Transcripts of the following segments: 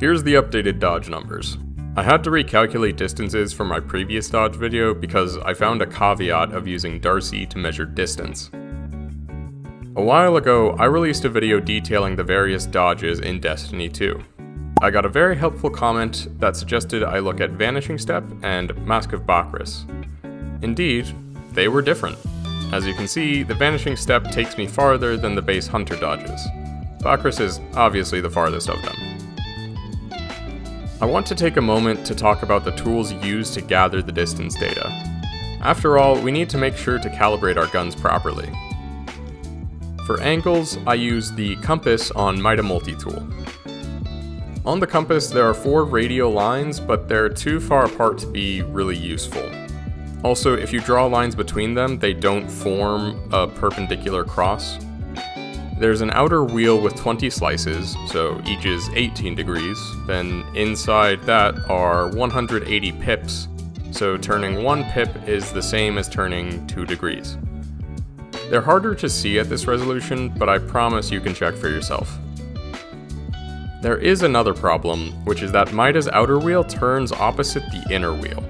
Here's the updated dodge numbers. I had to recalculate distances from my previous dodge video because I found a caveat of using D.A.R.C.I to measure distance. A while ago, I released a video detailing the various dodges in Destiny 2. I got a very helpful comment that suggested I look at Vanishing Step and Mask of Bakris. Indeed, they were different. As you can see, the Vanishing Step takes me farther than the base Hunter dodges. Bakris is obviously the farthest of them. I want to take a moment to talk about the tools used to gather the distance data. After all, we need to make sure to calibrate our guns properly. For angles, I use the compass on Mida Multi-Tool. On the compass, there are 4 radial lines, but they're too far apart to be really useful. Also, if you draw lines between them, they don't form a perpendicular cross. There's an outer wheel with 20 slices, so each is 18 degrees. Then inside that are 180 pips, so turning 1 pip is the same as turning 2 degrees. They're harder to see at this resolution, but I promise you can check for yourself. There is another problem, which is that Mida's outer wheel turns opposite the inner wheel.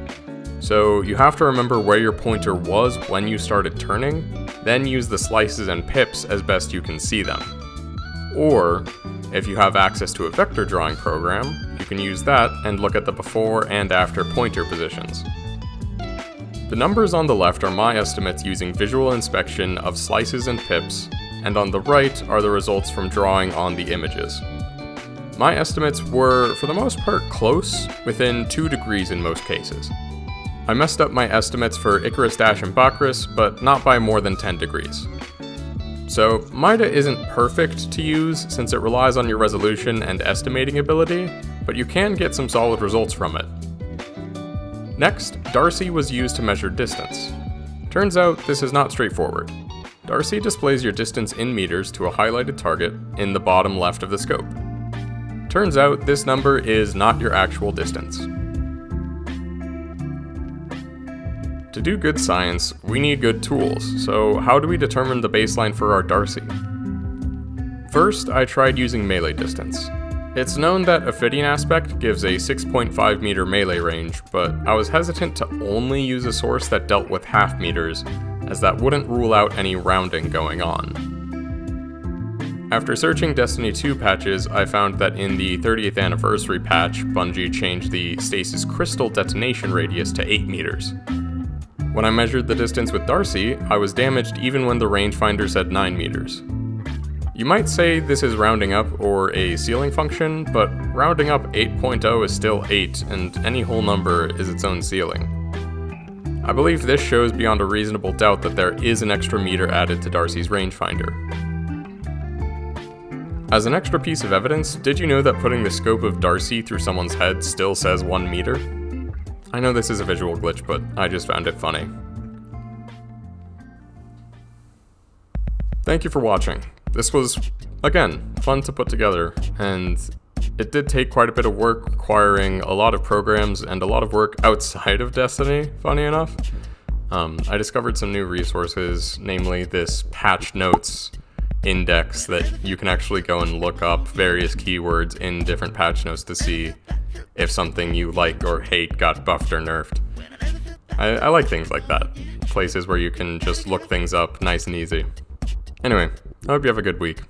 So you have to remember where your pointer was when you started turning, then use the slices and pips as best you can see them. Or, if you have access to a vector drawing program, you can use that and look at the before and after pointer positions. The numbers on the left are my estimates using visual inspection of slices and pips, and on the right are the results from drawing on the images. My estimates were, for the most part, close, within 2 degrees in most cases. I messed up my estimates for Icarus Dash and Bakris, but not by more than 10 degrees. So, Mida isn't perfect to use since it relies on your resolution and estimating ability, but you can get some solid results from it. Next, D.A.R.C.I was used to measure distance. Turns out this is not straightforward. D.A.R.C.I displays your distance in meters to a highlighted target in the bottom left of the scope. Turns out this number is not your actual distance. To do good science, we need good tools, so how do we determine the baseline for our D.A.R.C.I? First, I tried using melee distance. It's known that Ophidian Aspect gives a 6.5 meter melee range, but I was hesitant to only use a source that dealt with half meters, as that wouldn't rule out any rounding going on. After searching Destiny 2 patches, I found that in the 30th anniversary patch, Bungie changed the stasis crystal detonation radius to 8 meters. When I measured the distance with D.A.R.C.I, I was damaged even when the rangefinder said 9 meters. You might say this is rounding up or a ceiling function, but rounding up 8.0 is still 8, and any whole number is its own ceiling. I believe this shows beyond a reasonable doubt that there is an extra meter added to D.A.R.C.'s rangefinder. As an extra piece of evidence, did you know that putting the scope of D.A.R.C.I through someone's head still says 1 meter? I know this is a visual glitch, but I just found it funny. Thank you for watching. This was, again, fun to put together, and it did take quite a bit of work, requiring a lot of programs and a lot of work outside of Destiny, funny enough. I discovered some new resources, namely this patch notes index that you can actually go and look up various keywords in different patch notes to see if something you like or hate got buffed or nerfed. I like things like that. Places where you can just look things up nice and easy. Anyway, I hope you have a good week.